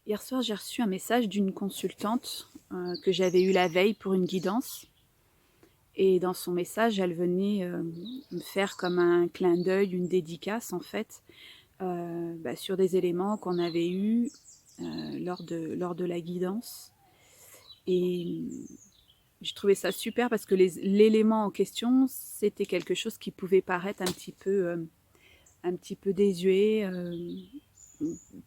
Hier soir, j'ai reçu un message d'une consultante que j'avais eue la veille pour une guidance. Et dans son message, elle venait me faire comme un clin d'œil, une dédicace en fait, sur des éléments qu'on avait eus lors de la guidance. Et j'ai trouvé ça super parce que l'élément en question, c'était quelque chose qui pouvait paraître un petit peu désuet,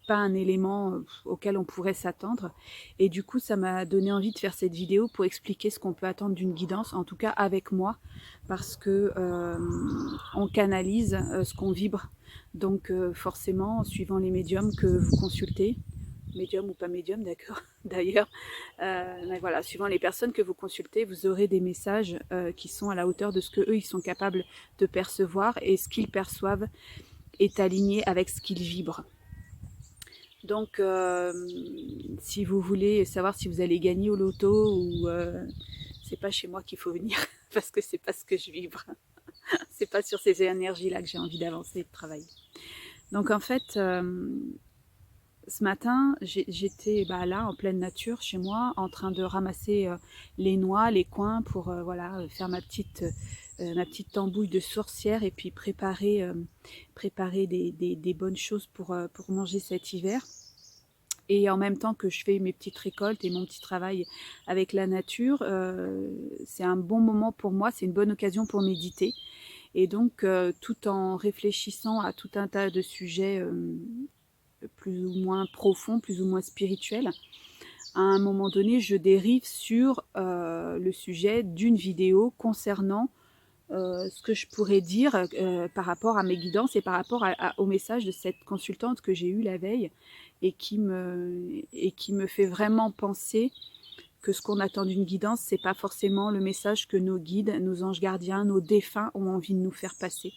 pas un élément auquel on pourrait s'attendre. Et du coup, ça m'a donné envie de faire cette vidéo pour expliquer ce qu'on peut attendre d'une guidance, en tout cas avec moi, parce que on canalise ce qu'on vibre. Donc forcément, suivant les médiums que vous consultez, médium ou pas médium, d'accord, d'ailleurs, mais voilà, suivant les personnes que vous consultez, vous aurez des messages qui sont à la hauteur de ce que eux ils sont capables de percevoir, et ce qu'ils perçoivent est aligné avec ce qu'ils vibrent. Donc, si vous voulez savoir si vous allez gagner au loto ou c'est pas chez moi qu'il faut venir parce que c'est pas ce que je vibre. C'est pas sur ces énergies-là que j'ai envie d'avancer et de travailler. Donc en fait, ce matin, j'étais là en pleine nature chez moi, en train de ramasser les noix, les coins pour voilà faire ma petite tambouille de sorcière et puis préparer des bonnes choses pour manger cet hiver. Et en même temps que je fais mes petites récoltes et mon petit travail avec la nature, c'est un bon moment pour moi, c'est une bonne occasion pour méditer. Et donc, tout en réfléchissant à tout un tas de sujets plus ou moins profonds, plus ou moins spirituels, à un moment donné, je dérive sur le sujet d'une vidéo concernant ce que je pourrais dire par rapport à mes guidances et par rapport au message de cette consultante que j'ai eue la veille et qui me fait vraiment penser que ce qu'on attend d'une guidance, c'est pas forcément le message que nos guides, nos anges gardiens, nos défunts ont envie de nous faire passer.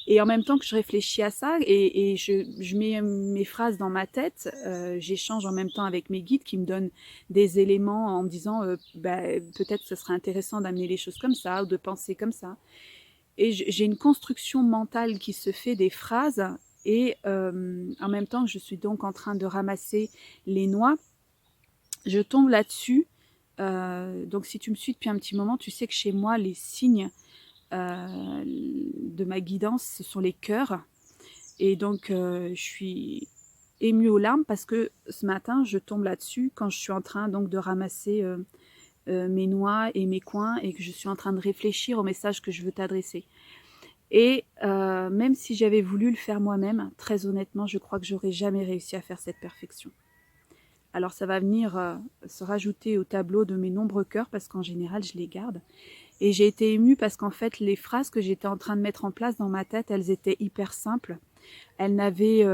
Et en même temps que je réfléchis à ça et je mets mes phrases dans ma tête, j'échange en même temps avec mes guides qui me donnent des éléments en me disant peut-être ce serait intéressant d'amener les choses comme ça ou de penser comme ça. Et j'ai une construction mentale qui se fait des phrases et en même temps que je suis donc en train de ramasser les noix, je tombe là-dessus. Donc si tu me suis depuis un petit moment, tu sais que chez moi, les signes de ma guidance, ce sont les cœurs. Et donc, je suis émue aux larmes parce que ce matin, je tombe là-dessus quand je suis en train donc de ramasser mes noix et mes coins et que je suis en train de réfléchir au message que je veux t'adresser. Et même si j'avais voulu le faire moi-même, très honnêtement, je crois que j'aurais jamais réussi à faire cette perfection. Alors ça va venir se rajouter au tableau de mes nombreux cœurs parce qu'en général, je les garde. Et j'ai été émue parce qu'en fait, les phrases que j'étais en train de mettre en place dans ma tête, elles étaient hyper simples. Elles n'avaient,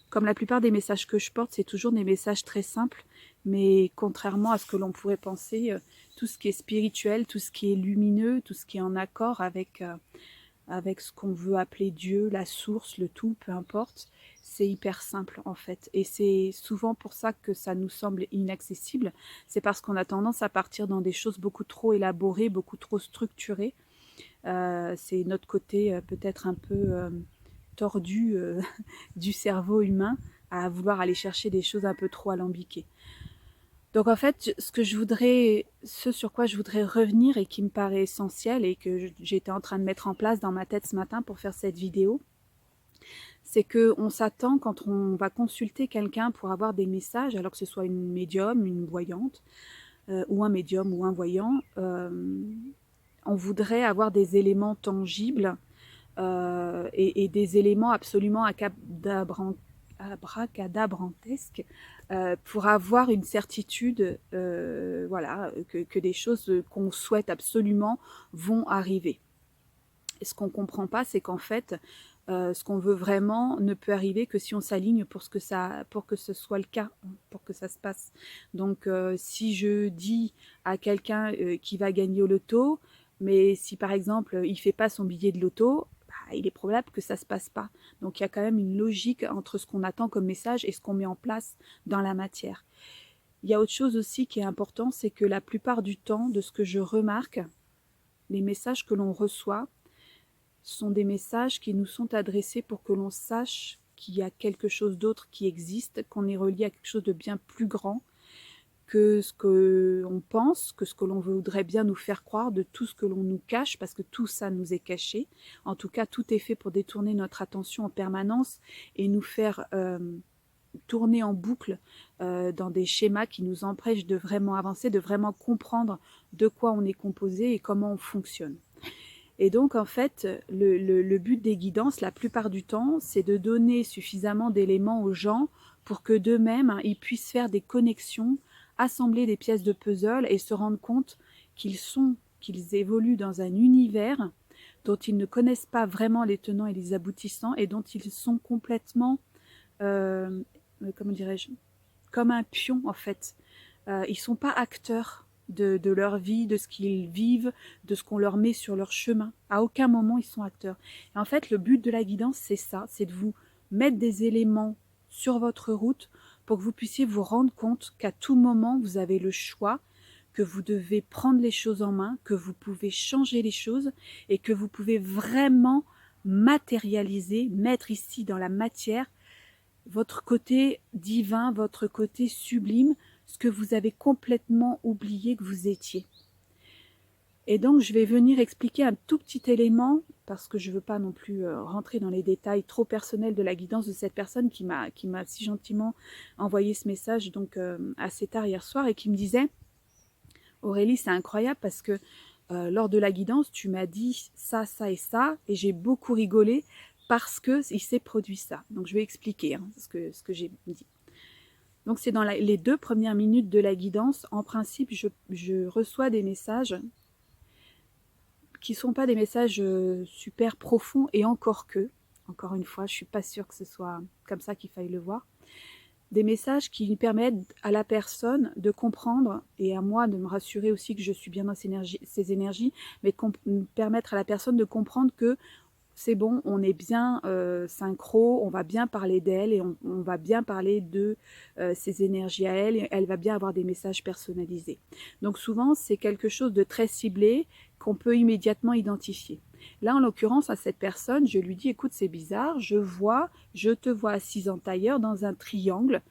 comme la plupart des messages que je porte, c'est toujours des messages très simples. Mais contrairement à ce que l'on pourrait penser, tout ce qui est spirituel, tout ce qui est lumineux, tout ce qui est en accord avec ce qu'on veut appeler Dieu, la source, le tout, peu importe, c'est hyper simple en fait. Et c'est souvent pour ça que ça nous semble inaccessible. C'est parce qu'on a tendance à partir dans des choses beaucoup trop élaborées, beaucoup trop structurées. C'est notre côté peut-être un peu tordu du cerveau humain à vouloir aller chercher des choses un peu trop alambiquées. Donc en fait, ce sur quoi je voudrais revenir et qui me paraît essentiel et que j'étais en train de mettre en place dans ma tête ce matin pour faire cette vidéo, c'est qu'on s'attend quand on va consulter quelqu'un pour avoir des messages, alors que ce soit une médium, une voyante, ou un médium ou un voyant, on voudrait avoir des éléments tangibles et des éléments absolument abracadabrantesques pour avoir une certitude voilà, que des choses qu'on souhaite absolument vont arriver. Et ce qu'on ne comprend pas, c'est qu'en fait, ce qu'on veut vraiment ne peut arriver que si on s'aligne pour que ce soit le cas, pour que ça se passe. Donc, si je dis à quelqu'un qui va gagner au loto, mais si par exemple il ne fait pas son billet de loto, il est probable que ça ne se passe pas. Donc, il y a quand même une logique entre ce qu'on attend comme message et ce qu'on met en place dans la matière. Il y a autre chose aussi qui est important, c'est que la plupart du temps, de ce que je remarque, les messages que l'on reçoit sont des messages qui nous sont adressés pour que l'on sache qu'il y a quelque chose d'autre qui existe, qu'on est relié à quelque chose de bien plus grand que ce qu'on pense, que ce que l'on voudrait bien nous faire croire, de tout ce que l'on nous cache, parce que tout ça nous est caché. En tout cas, tout est fait pour détourner notre attention en permanence et nous faire tourner en boucle dans des schémas qui nous empêchent de vraiment avancer, de vraiment comprendre de quoi on est composé et comment on fonctionne. Et donc, en fait, le but des guidances, la plupart du temps, c'est de donner suffisamment d'éléments aux gens pour que d'eux-mêmes, ils puissent faire des connexions, assembler des pièces de puzzle et se rendre compte qu'ils évoluent dans un univers dont ils ne connaissent pas vraiment les tenants et les aboutissants et dont ils sont complètement, comment dirais-je, comme un pion en fait. Ils ne sont pas acteurs de leur vie, de ce qu'ils vivent, de ce qu'on leur met sur leur chemin. À aucun moment ils sont acteurs. Et en fait, le but de la guidance, c'est ça, c'est de vous mettre des éléments sur votre route pour que vous puissiez vous rendre compte qu'à tout moment, vous avez le choix, que vous devez prendre les choses en main, que vous pouvez changer les choses et que vous pouvez vraiment matérialiser, mettre ici dans la matière votre côté divin, votre côté sublime, ce que vous avez complètement oublié que vous étiez. Et donc, je vais venir expliquer un tout petit élément, parce que je ne veux pas non plus rentrer dans les détails trop personnels de la guidance de cette personne qui m'a si gentiment envoyé ce message donc assez tard hier soir et qui me disait « Aurélie, c'est incroyable parce que lors de la guidance, tu m'as dit ça, ça et ça, et j'ai beaucoup rigolé parce qu'il s'est produit ça. » Donc, je vais expliquer ce que j'ai dit. Donc, c'est dans les 2 premières minutes de la guidance. En principe, je reçois des messages qui ne sont pas des messages super profonds, et encore une fois, je ne suis pas sûre que ce soit comme ça qu'il faille le voir, des messages qui permettent à la personne de comprendre, et à moi de me rassurer aussi que je suis bien dans ces énergies, mais permettre à la personne de comprendre que c'est bon, on est bien synchro, on va bien parler d'elle et on va bien parler de ses énergies à elle, et elle va bien avoir des messages personnalisés. Donc souvent, c'est quelque chose de très ciblé qu'on peut immédiatement identifier. Là, en l'occurrence, à cette personne, je lui dis, écoute, c'est bizarre, je te vois assise en tailleur dans un triangle.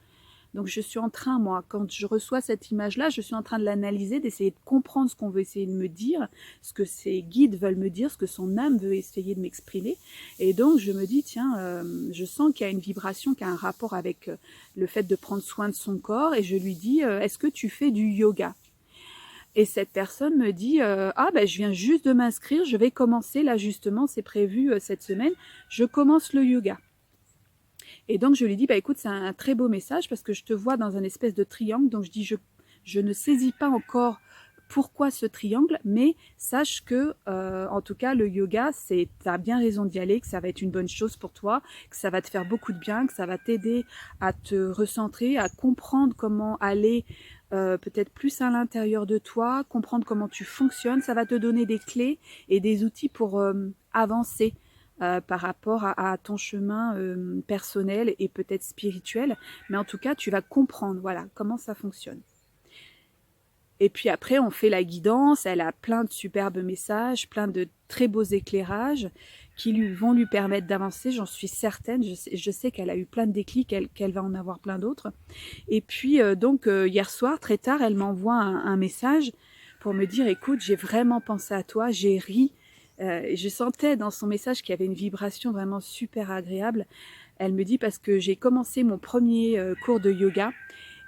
Donc je suis en train, moi, quand je reçois cette image-là, je suis en train de l'analyser, d'essayer de comprendre ce qu'on veut essayer de me dire, ce que ces guides veulent me dire, ce que son âme veut essayer de m'exprimer. Et donc je me dis, tiens, je sens qu'il y a une vibration, qui a un rapport avec le fait de prendre soin de son corps. Et je lui dis, est-ce que tu fais du yoga ? Et cette personne me dit, ah ben je viens juste de m'inscrire, je vais commencer, là justement, c'est prévu cette semaine, je commence le yoga. Et donc, je lui dis, bah, écoute, c'est un très beau message parce que je te vois dans un espèce de triangle. Donc, je dis, je ne saisis pas encore pourquoi ce triangle, mais sache que, en tout cas, le yoga, tu as bien raison d'y aller, que ça va être une bonne chose pour toi, que ça va te faire beaucoup de bien, que ça va t'aider à te recentrer, à comprendre comment aller peut-être plus à l'intérieur de toi, comprendre comment tu fonctionnes. Ça va te donner des clés et des outils pour avancer par rapport à ton chemin personnel et peut-être spirituel. Mais en tout cas, tu vas comprendre voilà, comment ça fonctionne. Et puis après, on fait la guidance. Elle a plein de superbes messages, plein de très beaux éclairages qui vont lui permettre d'avancer, j'en suis certaine. Je sais qu'elle a eu plein de déclics, qu'elle va en avoir plein d'autres. Et puis, hier soir, très tard, elle m'envoie un message pour me dire, écoute, j'ai vraiment pensé à toi, j'ai ri. Je sentais dans son message qu'il y avait une vibration vraiment super agréable. Elle me dit, parce que j'ai commencé mon premier cours de yoga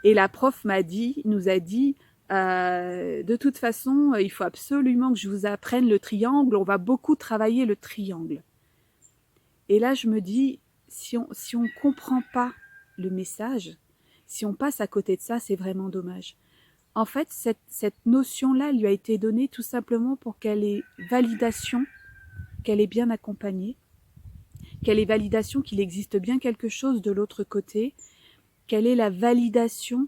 et la prof nous a dit, de toute façon, il faut absolument que je vous apprenne le triangle, on va beaucoup travailler le triangle. Et là, je me dis, si on ne comprend pas le message, si on passe à côté de ça, c'est vraiment dommage. En fait, cette notion-là lui a été donnée tout simplement pour qu'elle ait validation, qu'elle est bien accompagnée, qu'elle ait validation qu'il existe bien quelque chose de l'autre côté, qu'elle ait la validation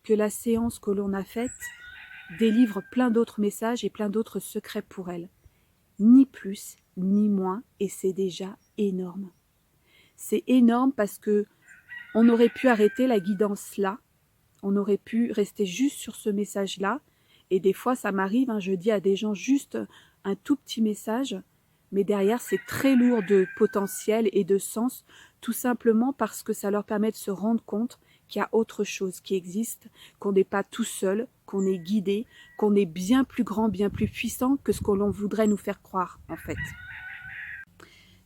que la séance que l'on a faite délivre plein d'autres messages et plein d'autres secrets pour elle. Ni plus, ni moins, et c'est déjà énorme. C'est énorme parce que on aurait pu arrêter la guidance là, on aurait pu rester juste sur ce message-là, et des fois ça m'arrive, je dis à des gens juste un tout petit message, mais derrière c'est très lourd de potentiel et de sens, tout simplement parce que ça leur permet de se rendre compte qu'il y a autre chose qui existe, qu'on n'est pas tout seul, qu'on est guidé, qu'on est bien plus grand, bien plus puissant que ce que l'on voudrait nous faire croire, en fait.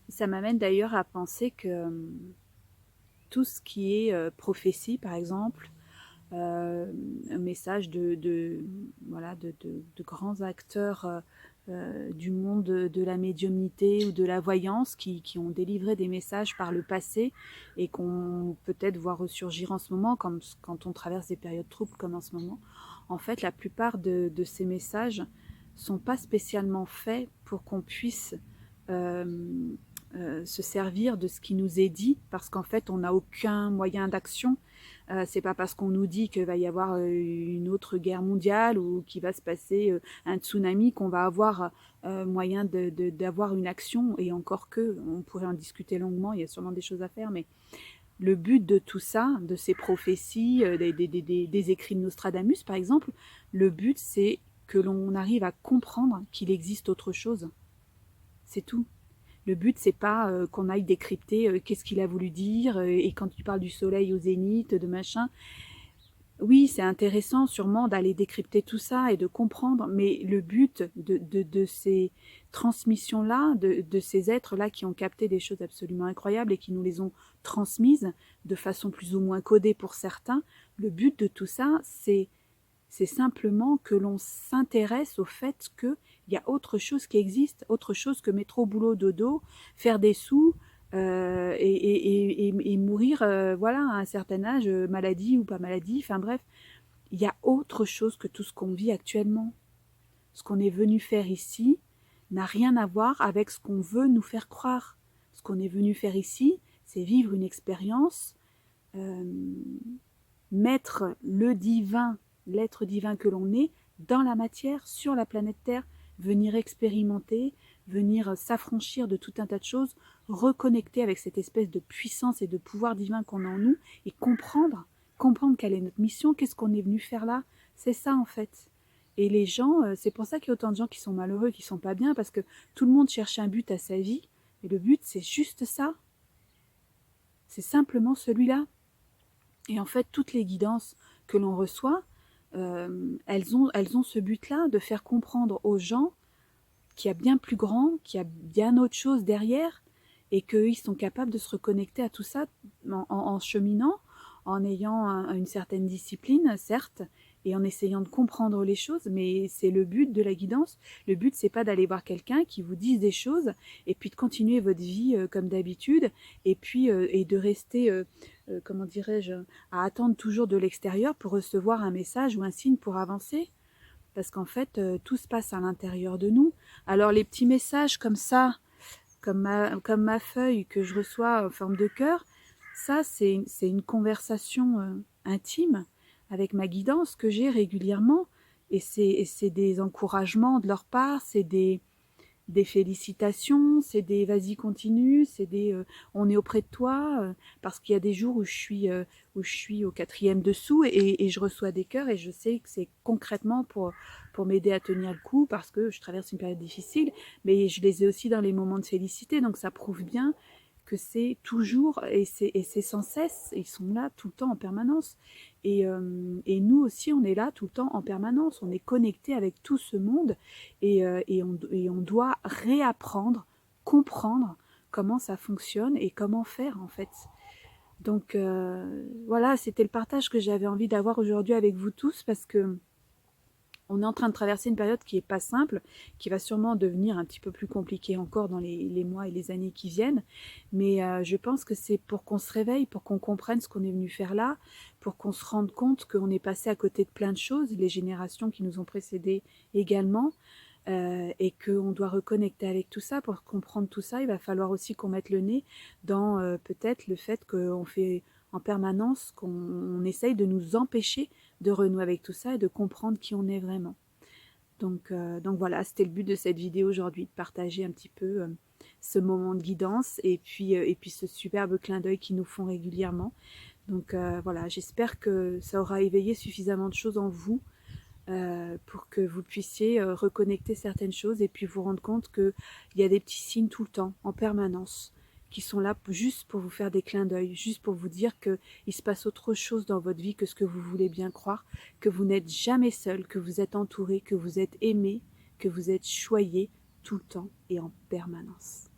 Ça m'amène d'ailleurs à penser que tout ce qui est prophétie, par exemple, un message voilà, de grands acteurs du monde de la médiumnité ou de la voyance qui ont délivré des messages par le passé et qu'on peut-être voit ressurgir en ce moment, comme quand on traverse des périodes troubles comme en ce moment. En fait, la plupart de ces messages sont pas spécialement faits pour qu'on puisse se servir de ce qui nous est dit, parce qu'en fait, on n'a aucun moyen d'action. C'est pas parce qu'on nous dit qu'il va y avoir une autre guerre mondiale ou qu'il va se passer un tsunami qu'on va avoir moyen d'avoir une action, et encore que, on pourrait en discuter longuement, il y a sûrement des choses à faire, mais le but de tout ça, de ces prophéties, des écrits de Nostradamus par exemple, le but c'est que l'on arrive à comprendre qu'il existe autre chose. C'est tout. Le but, c'est pas qu'on aille décrypter qu'est-ce qu'il a voulu dire, et quand tu parles du soleil au zénith, de machin, oui, c'est intéressant sûrement d'aller décrypter tout ça et de comprendre, mais le but de ces transmissions-là, de ces êtres-là qui ont capté des choses absolument incroyables et qui nous les ont transmises de façon plus ou moins codée pour certains, le but de tout ça, c'est simplement que l'on s'intéresse au fait qu'il y a autre chose qui existe, autre chose que métro, boulot, dodo, faire des sous et mourir voilà, à un certain âge, maladie ou pas maladie, enfin bref, il y a autre chose que tout ce qu'on vit actuellement. Ce qu'on est venu faire ici n'a rien à voir avec ce qu'on veut nous faire croire. Ce qu'on est venu faire ici, c'est vivre une expérience, mettre le divin, l'être divin que l'on est, dans la matière, sur la planète Terre, venir expérimenter, venir s'affranchir de tout un tas de choses, reconnecter avec cette espèce de puissance et de pouvoir divin qu'on a en nous, et comprendre quelle est notre mission, qu'est-ce qu'on est venu faire là. C'est ça en fait. Et les gens, c'est pour ça qu'il y a autant de gens qui sont malheureux, qui sont pas bien, parce que tout le monde cherche un but à sa vie, et le but c'est juste ça. C'est simplement celui-là. Et en fait, toutes les guidances que l'on reçoit, elles ont ce but-là, de faire comprendre aux gens qu'il y a bien plus grand, qu'il y a bien autre chose derrière, et qu'ils sont capables de se reconnecter à tout ça en cheminant, en ayant une certaine discipline, certes, et en essayant de comprendre les choses, mais c'est le but de la guidance. Le but, c'est pas d'aller voir quelqu'un qui vous dise des choses, et puis de continuer votre vie comme d'habitude, et puis et de rester, comment dirais-je, à attendre toujours de l'extérieur pour recevoir un message ou un signe pour avancer. Parce qu'en fait, tout se passe à l'intérieur de nous. Alors les petits messages comme ça, comme ma feuille que je reçois en forme de cœur, ça c'est une conversation intime avec ma guidance que j'ai régulièrement. Et c'est des encouragements de leur part, c'est des félicitations, c'est des vas-y continue, c'est des on est auprès de toi, parce qu'il y a des jours où je suis au 4e dessous et je reçois des cœurs et je sais que c'est concrètement pour m'aider à tenir le coup parce que je traverse une période difficile, mais je les ai aussi dans les moments de félicité, donc ça prouve bien que c'est toujours et c'est sans cesse, ils sont là tout le temps en permanence. Et nous aussi, on est là tout le temps en permanence, on est connecté avec tout ce monde et on doit réapprendre, comprendre comment ça fonctionne et comment faire en fait. Donc voilà, c'était le partage que j'avais envie d'avoir aujourd'hui avec vous tous parce que on est en train de traverser une période qui n'est pas simple, qui va sûrement devenir un petit peu plus compliquée encore dans les mois et les années qui viennent. Mais je pense que c'est pour qu'on se réveille, pour qu'on comprenne ce qu'on est venu faire là, pour qu'on se rende compte qu'on est passé à côté de plein de choses, les générations qui nous ont précédés également, et qu'on doit reconnecter avec tout ça. Pour comprendre tout ça, il va falloir aussi qu'on mette le nez dans peut-être le fait qu'on fait en permanence, qu'on essaye de nous empêcher de renouer avec tout ça et de comprendre qui on est vraiment. Donc voilà, c'était le but de cette vidéo aujourd'hui, de partager un petit peu ce moment de guidance et puis ce superbe clin d'œil qu'ils nous font régulièrement. Donc voilà, j'espère que ça aura éveillé suffisamment de choses en vous pour que vous puissiez reconnecter certaines choses et puis vous rendre compte qu'il y a des petits signes tout le temps, en permanence, qui sont là juste pour vous faire des clins d'œil, juste pour vous dire qu'il se passe autre chose dans votre vie que ce que vous voulez bien croire, que vous n'êtes jamais seul, que vous êtes entouré, que vous êtes aimé, que vous êtes choyé tout le temps et en permanence.